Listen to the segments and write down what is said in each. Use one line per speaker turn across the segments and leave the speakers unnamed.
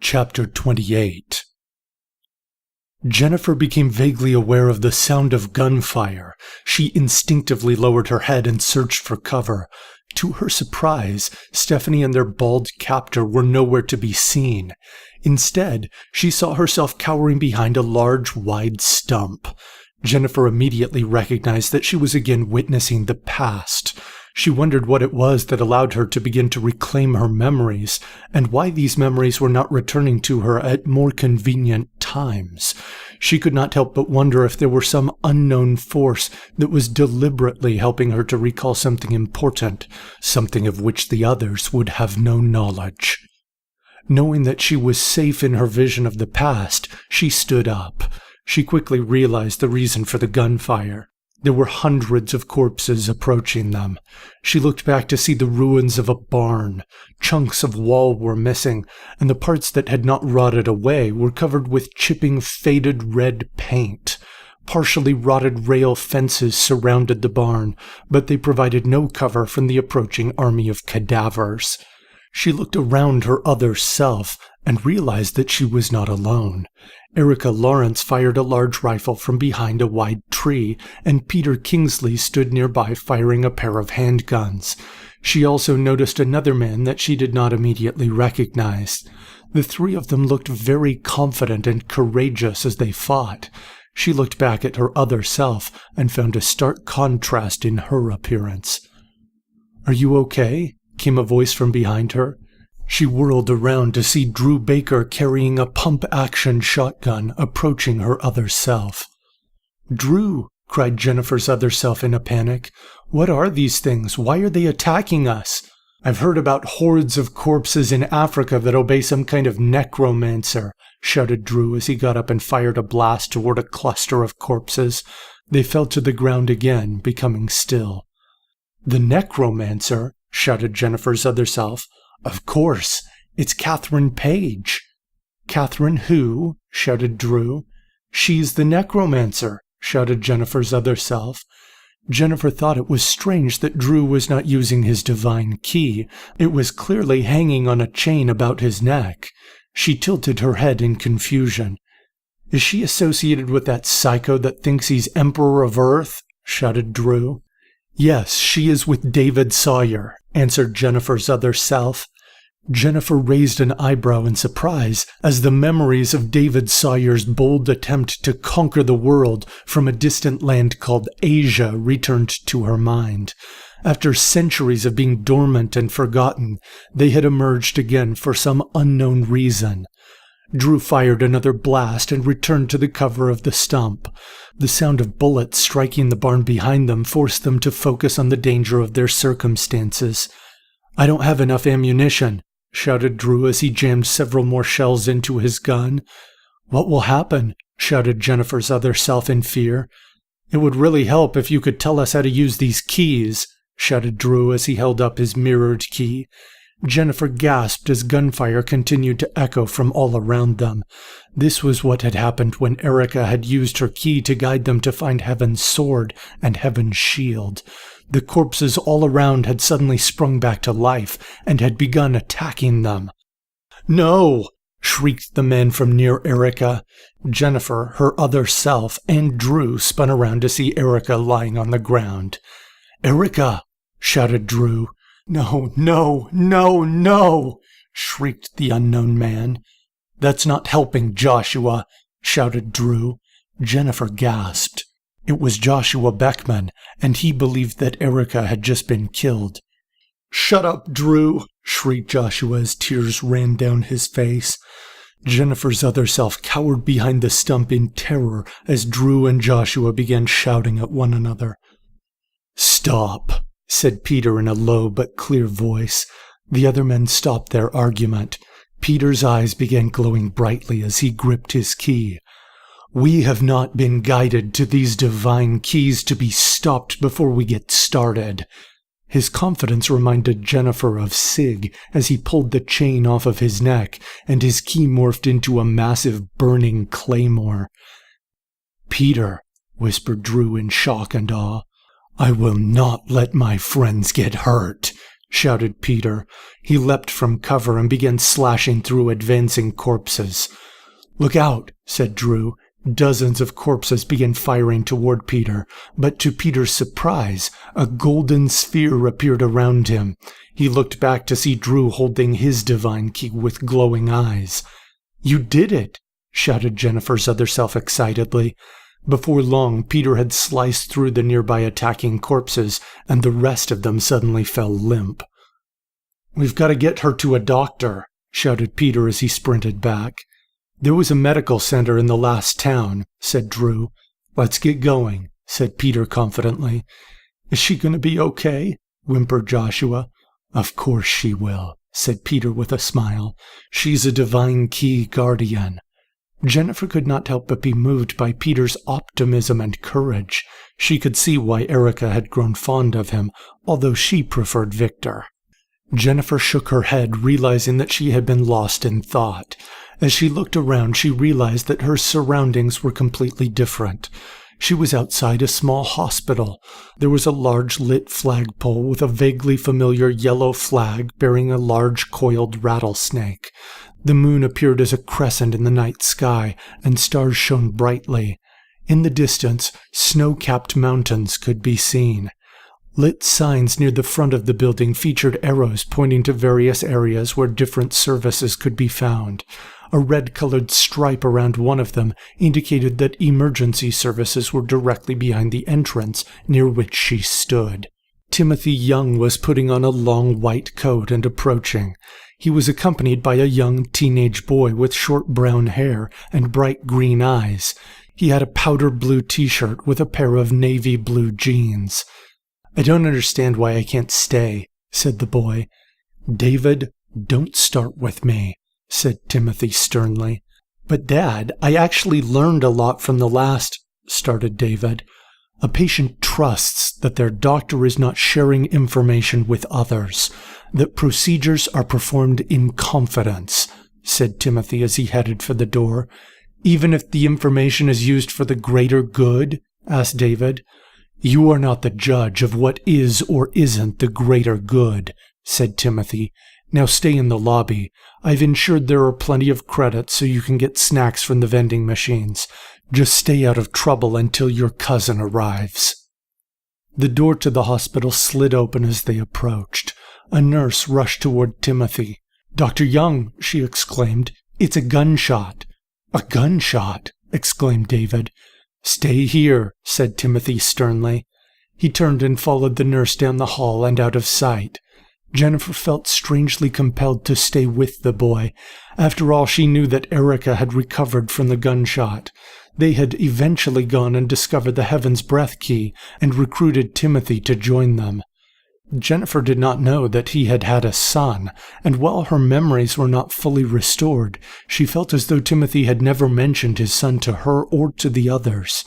Chapter 28. Jennifer became vaguely aware of the sound of gunfire. She instinctively lowered her head and searched for cover. To her surprise, Stephanie and their BOD captor were nowhere to be seen. Instead, she saw herself cowering behind a large, wide stump. Jennifer immediately recognized that she was again witnessing the past. She wondered what it was that allowed her to begin to reclaim her memories, and why these memories were not returning to her at more convenient times. She could not help but wonder if there were some unknown force that was deliberately helping her to recall something important, something of which the others would have no knowledge. Knowing that she was safe in her vision of the past, she stood up. She quickly realized the reason for the gunfire. There were hundreds of corpses approaching them. She looked back to see the ruins of a barn. Chunks of wall were missing, and the parts that had not rotted away were covered with chipping, faded red paint. Partially rotted rail fences surrounded the barn, but they provided no cover from the approaching army of cadavers. She looked around her other self and realized that she was not alone. Erica Lawrence fired a large rifle from behind a wide tree, and Peter Kingsley stood nearby firing a pair of handguns. She also noticed another man that she did not immediately recognize. The three of them looked very confident and courageous as they fought. She looked back at her other self and found a stark contrast in her appearance. "Are you okay?" came a voice from behind her. She whirled around to see Drew Baker carrying a pump-action shotgun approaching her other self. "Drew!" cried Jennifer's other self in a panic. "What are these things? Why are they attacking us? I've heard about hordes of corpses in Africa that obey some kind of necromancer," shouted Drew as he got up and fired a blast toward a cluster of corpses. They fell to the ground again, becoming still. "The necromancer?" shouted Jennifer's other self. "Of course, it's Catherine Page." "Catherine who?" shouted Drew. "She's the necromancer," shouted Jennifer's other self. Jennifer thought it was strange that Drew was not using his divine key. It was clearly hanging on a chain about his neck. She tilted her head in confusion. "Is she associated with that psycho that thinks he's Emperor of Earth?" shouted Drew. "Yes, she is with David Sawyer," answered Jennifer's other self. Jennifer raised an eyebrow in surprise as the memories of David Sawyer's bold attempt to conquer the world from a distant land called Asia returned to her mind. After centuries of being dormant and forgotten, they had emerged again for some unknown reason. Drew fired another blast and returned to the cover of the stump. The sound of bullets striking the barn behind them forced them to focus on the danger of their circumstances. "I don't have enough ammunition," shouted Drew as he jammed several more shells into his gun. "What will happen?" shouted Jennifer's other self in fear. "It would really help if you could tell us how to use these keys," shouted Drew as he held up his mirrored key. Jennifer gasped as gunfire continued to echo from all around them. This was what had happened when Erica had used her key to guide them to find Heaven's sword and Heaven's shield. The corpses all around had suddenly sprung back to life and had begun attacking them. "No!" shrieked the men from near Erica. Jennifer, her other self, and Drew spun around to see Erica lying on the ground. "Erica!" shouted Drew. "No, no, no, no!" shrieked the unknown man. "That's not helping, Joshua!" shouted Drew. Jennifer gasped. It was Joshua Beckman, and he believed that Erica had just been killed. "Shut up, Drew!" shrieked Joshua as tears ran down his face. Jennifer's other self cowered behind the stump in terror as Drew and Joshua began shouting at one another. "Stop," said Peter in a low but clear voice. The other men stopped their argument. Peter's eyes began glowing brightly as he gripped his key. "We have not been guided to these divine keys to be stopped before we get started." His confidence reminded Jennifer of Sig as he pulled the chain off of his neck and his key morphed into a massive burning claymore. "Peter," whispered Drew in shock and awe, "I will not let my friends get hurt," shouted Peter. He leapt from cover and began slashing through advancing corpses. "Look out," said Drew. Dozens of corpses began firing toward Peter, but to Peter's surprise, a golden sphere appeared around him. He looked back to see Drew holding his divine key with glowing eyes. "You did it!" shouted Jennifer's other self excitedly. Before long, Peter had sliced through the nearby attacking corpses, and the rest of them suddenly fell limp. "We've got to get her to a doctor," shouted Peter as he sprinted back. "There was a medical center in the last town," said Drew. "Let's get going," said Peter confidently. "Is she going to be okay?" whimpered Joshua. "Of course she will," said Peter with a smile. "She's a divine key guardian." Jennifer could not help but be moved by Peter's optimism and courage. She could see why Erica had grown fond of him, although she preferred Victor. Jennifer shook her head, realizing that she had been lost in thought. As she looked around, she realized that her surroundings were completely different. She was outside a small hospital. There was a large lit flagpole with a vaguely familiar yellow flag bearing a large coiled rattlesnake. The moon appeared as a crescent in the night sky, and stars shone brightly. In the distance, snow-capped mountains could be seen. Lit signs near the front of the building featured arrows pointing to various areas where different services could be found. A red-colored stripe around one of them indicated that emergency services were directly behind the entrance near which she stood. Timothy Young was putting on a long white coat and approaching. He was accompanied by a young teenage boy with short brown hair and bright green eyes. He had a powder blue t-shirt with a pair of navy blue jeans. "I don't understand why I can't stay," said the boy. "David, don't start with me," said Timothy sternly. "But Dad, I actually learned a lot from the last," started David. "A patient trusts that their doctor is not sharing information with others, that procedures are performed in confidence," said Timothy as he headed for the door. "Even if the information is used for the greater good?" asked David. "You are not the judge of what is or isn't the greater good," said Timothy. "Now stay in the lobby. I've ensured there are plenty of credits so you can get snacks from the vending machines. Just stay out of trouble until your cousin arrives." The door to the hospital slid open as they approached. A nurse rushed toward Timothy. "Dr. Young," she exclaimed, "it's a gunshot." "A gunshot!" exclaimed David. "Stay here," said Timothy sternly. He turned and followed the nurse down the hall and out of sight. Jennifer felt strangely compelled to stay with the boy. After all, she knew that Erica had recovered from the gunshot. They had eventually gone and discovered the Heaven's Breath key and recruited Timothy to join them. Jennifer did not know that he had had a son, and while her memories were not fully restored, she felt as though Timothy had never mentioned his son to her or to the others.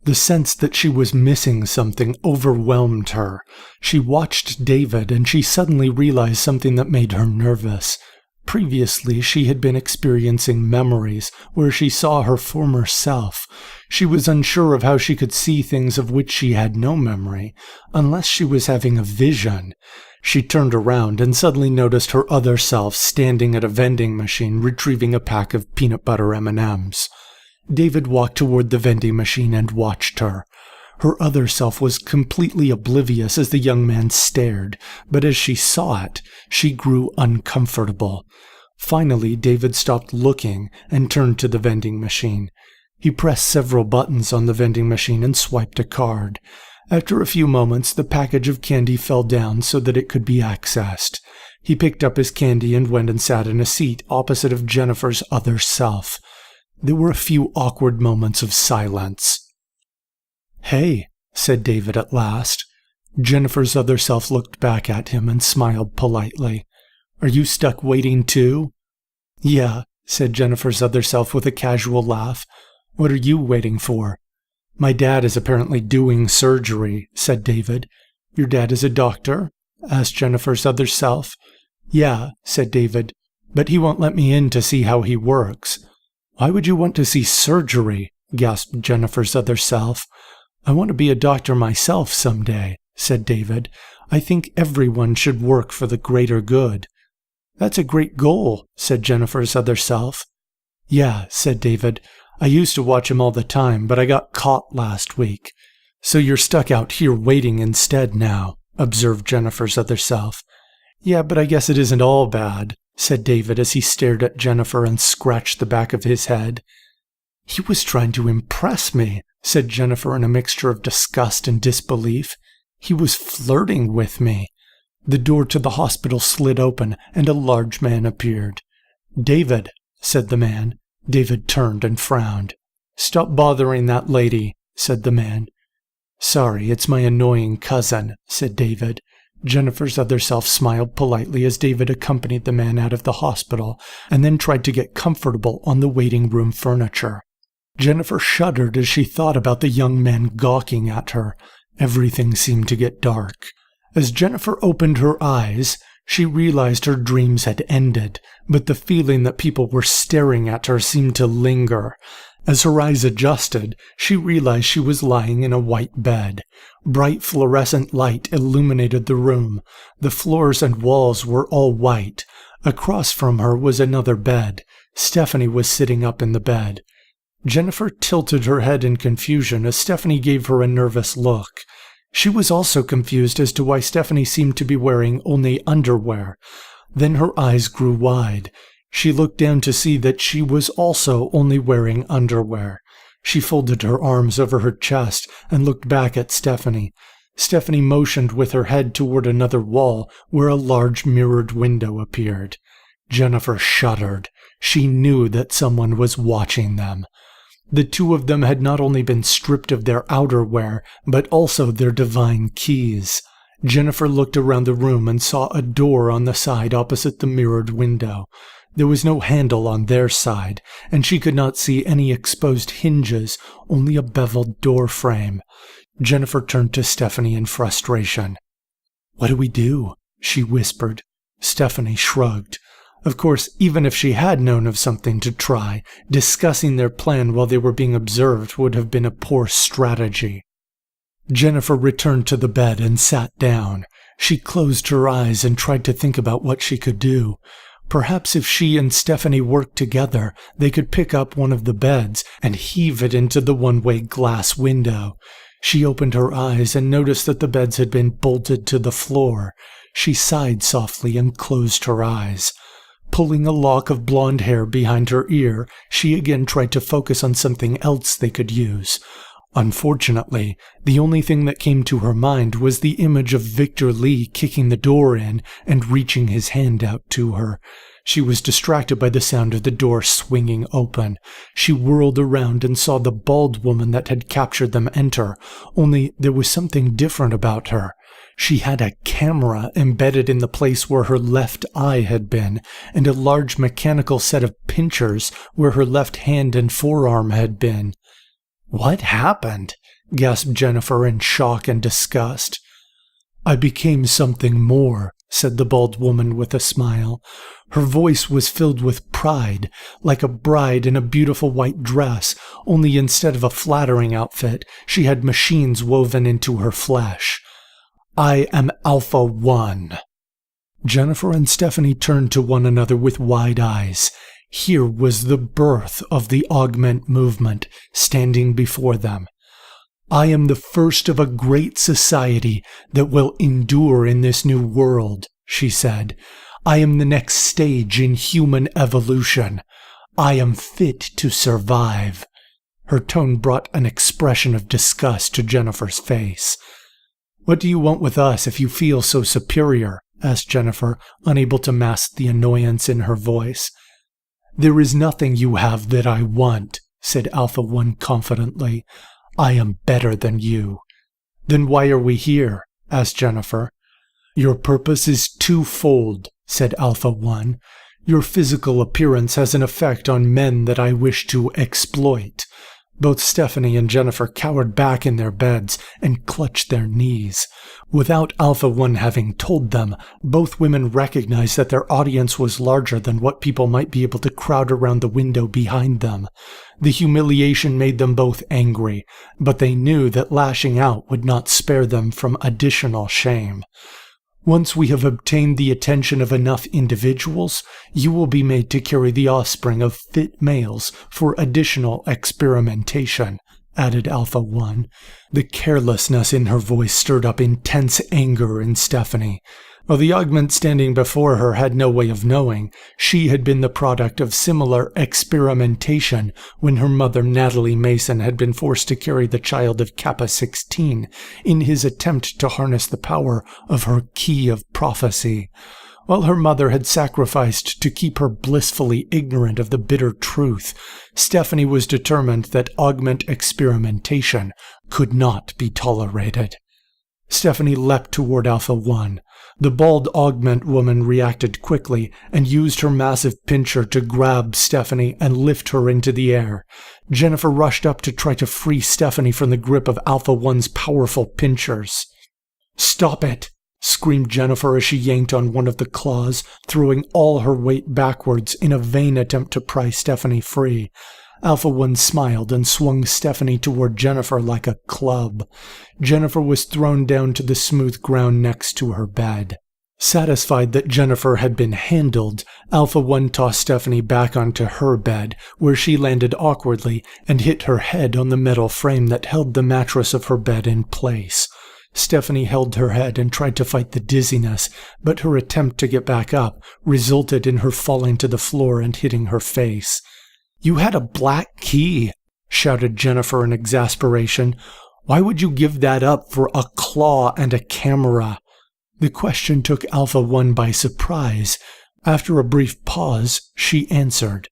The sense that she was missing something overwhelmed her. She watched David, and she suddenly realized something that made her nervous. Previously, she had been experiencing memories where she saw her former self. She was unsure of how she could see things of which she had no memory, unless she was having a vision. She turned around and suddenly noticed her other self standing at a vending machine retrieving a pack of peanut butter M&Ms. David walked toward the vending machine and watched her. Her other self was completely oblivious as the young man stared, but as she saw it, she grew uncomfortable. Finally, David stopped looking and turned to the vending machine. He pressed several buttons on the vending machine and swiped a card. After a few moments, the package of candy fell down so that it could be accessed. He picked up his candy and went and sat in a seat opposite of Jennifer's other self. There were a few awkward moments of silence. "Hey," said David at last. Jennifer's other self looked back at him and smiled politely. "Are you stuck waiting too?" "Yeah," said Jennifer's other self with a casual laugh. "What are you waiting for?" "My dad is apparently doing surgery," said David. "Your dad is a doctor?" asked Jennifer's other self. "Yeah," said David, "but he won't let me in to see how he works." "Why would you want to see surgery?" gasped Jennifer's other self. "I want to be a doctor myself someday," said David. "I think everyone should work for the greater good." "That's a great goal," said Jennifer's other self. "Yeah," said David. "I used to watch him all the time, but I got caught last week." "So you're stuck out here waiting instead now," observed Jennifer's other self. "Yeah, but I guess it isn't all bad," said David as he stared at Jennifer and scratched the back of his head. "He was trying to impress me," said Jennifer in a mixture of disgust and disbelief. "He was flirting with me." The door to the hospital slid open, and a large man appeared. "David," said the man. David turned and frowned. "Stop bothering that lady," said the man. "Sorry, it's my annoying cousin," said David. Jennifer's other self smiled politely as David accompanied the man out of the hospital and then tried to get comfortable on the waiting room furniture. Jennifer shuddered as she thought about the young man gawking at her. Everything seemed to get dark. As Jennifer opened her eyes, she realized her dreams had ended, but the feeling that people were staring at her seemed to linger. As her eyes adjusted, she realized she was lying in a white bed. Bright fluorescent light illuminated the room. The floors and walls were all white. Across from her was another bed. Stephanie was sitting up in the bed. Jennifer tilted her head in confusion as Stephanie gave her a nervous look. She was also confused as to why Stephanie seemed to be wearing only underwear. Then her eyes grew wide. She looked down to see that she was also only wearing underwear. She folded her arms over her chest and looked back at Stephanie. Stephanie motioned with her head toward another wall where a large mirrored window appeared. Jennifer shuddered. She knew that someone was watching them. The two of them had not only been stripped of their outerwear, but also their divine keys. Jennifer looked around the room and saw a door on the side opposite the mirrored window. There was no handle on their side, and she could not see any exposed hinges, only a beveled door frame. Jennifer turned to Stephanie in frustration. "What do we do?" she whispered. Stephanie shrugged. Of course, even if she had known of something to try, discussing their plan while they were being observed would have been a poor strategy. Jennifer returned to the bed and sat down. She closed her eyes and tried to think about what she could do. Perhaps if she and Stephanie worked together, they could pick up one of the beds and heave it into the one-way glass window. She opened her eyes and noticed that the beds had been bolted to the floor. She sighed softly and closed her eyes. Pulling a lock of blonde hair behind her ear, she again tried to focus on something else they could use. Unfortunately, the only thing that came to her mind was the image of Victor Lee kicking the door in and reaching his hand out to her. She was distracted by the sound of the door swinging open. She whirled around and saw the bald woman that had captured them enter, only there was something different about her. She had a camera embedded in the place where her left eye had been, and a large mechanical set of pinchers where her left hand and forearm had been. "What happened?" gasped Jennifer in shock and disgust. "I became something more," said the bald woman with a smile. Her voice was filled with pride, like a bride in a beautiful white dress, only instead of a flattering outfit, she had machines woven into her flesh. "I am Alpha 1. Jennifer and Stephanie turned to one another with wide eyes. Here was the birth of the Augment movement standing before them. "I am the first of a great society that will endure in this new world," she said. "I am the next stage in human evolution. I am fit to survive." Her tone brought an expression of disgust to Jennifer's face. "What do you want with us if you feel so superior?" asked Jennifer, unable to mask the annoyance in her voice. "There is nothing you have that I want," said Alpha 1 confidently. "I am better than you." "Then why are we here?" asked Jennifer. "Your purpose is twofold," said Alpha 1. "Your physical appearance has an effect on men that I wish to exploit. Both Stephanie and Jennifer cowered back in their beds and clutched their knees. Without Alpha One having told them, both women recognized that their audience was larger than what people might be able to crowd around the window behind them. The humiliation made them both angry, but they knew that lashing out would not spare them from additional shame. Once we have obtained the attention of enough individuals, you will be made to carry the offspring of fit males for additional experimentation, added Alpha One. The carelessness in her voice stirred up intense anger in Stephanie. While the augment standing before her had no way of knowing, she had been the product of similar experimentation when her mother Natalie Mason had been forced to carry the child of Kappa 16 in his attempt to harness the power of her key of prophecy. While her mother had sacrificed to keep her blissfully ignorant of the bitter truth, Stephanie was determined that augment experimentation could not be tolerated. Stephanie leapt toward Alpha One. The bald augment woman reacted quickly and used her massive pincher to grab Stephanie and lift her into the air. Jennifer rushed up to try to free Stephanie from the grip of Alpha One's powerful pinchers. "Stop it!" screamed Jennifer as she yanked on one of the claws, throwing all her weight backwards in a vain attempt to pry Stephanie free. Alpha One smiled and swung Stephanie toward Jennifer like a club. Jennifer was thrown down to the smooth ground next to her bed. Satisfied that Jennifer had been handled, Alpha One tossed Stephanie back onto her bed, where she landed awkwardly and hit her head on the metal frame that held the mattress of her bed in place. Stephanie held her head and tried to fight the dizziness, but her attempt to get back up resulted in her falling to the floor and hitting her face. "You had a black key," shouted Jennifer in exasperation. "Why would you give that up for a claw and a camera?" The question took Alpha One by surprise. After a brief pause, she answered.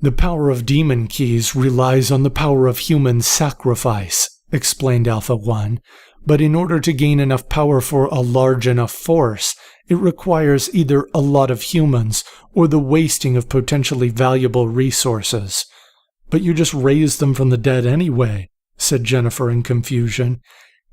"The power of demon keys relies on the power of human sacrifice," explained Alpha One. "But in order to gain enough power for a large enough force, it requires either a lot of humans or the wasting of potentially valuable resources." "But you just raised them from the dead anyway," said Jennifer in confusion.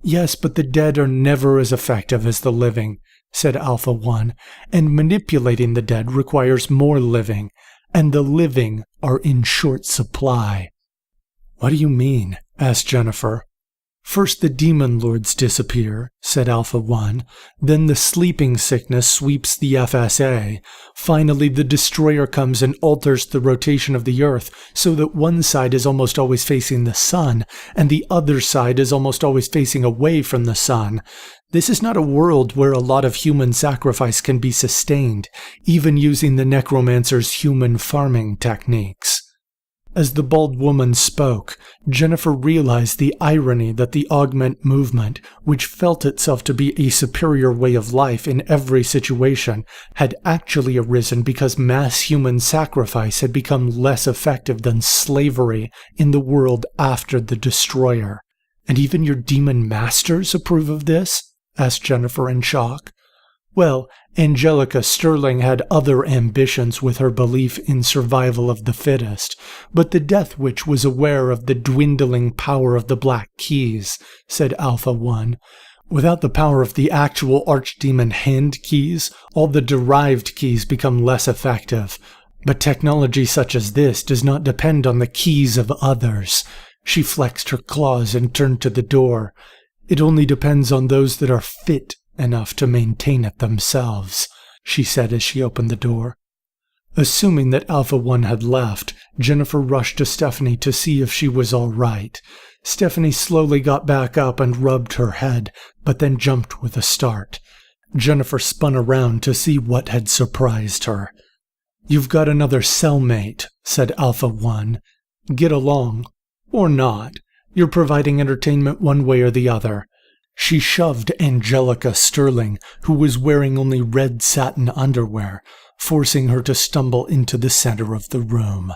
"Yes, but the dead are never as effective as the living," said Alpha One, "and manipulating the dead requires more living, and the living are in short supply." "What do you mean?" asked Jennifer. "First the demon lords disappear," said Alpha One. "Then the sleeping sickness sweeps the FSA. Finally, the destroyer comes and alters the rotation of the Earth so that one side is almost always facing the sun, and the other side is almost always facing away from the sun. This is not a world where a lot of human sacrifice can be sustained, even using the necromancer's human farming techniques." As the bald woman spoke, Jennifer realized the irony that the augment movement, which felt itself to be a superior way of life in every situation, had actually arisen because mass human sacrifice had become less effective than slavery in the world after the destroyer. "And even your demon masters approve of this?" asked Jennifer in shock. Well, Angelica Sterling had other ambitions with her belief in survival of the fittest, but the Death Witch was aware of the dwindling power of the Black Keys, said Alpha One. Without the power of the actual Archdemon hand keys, all the derived keys become less effective. But technology such as this does not depend on the keys of others. She flexed her claws and turned to the door. It only depends on those that are fit enough to maintain it themselves, she said as she opened the door. Assuming that Alpha One had left, Jennifer rushed to Stephanie to see if she was all right. Stephanie slowly got back up and rubbed her head, but then jumped with a start. Jennifer spun around to see what had surprised her. "You've got another cellmate," said Alpha One. "Get along. Or not. You're providing entertainment one way or the other." She shoved Angelica Sterling, who was wearing only red satin underwear, forcing her to stumble into the center of the room.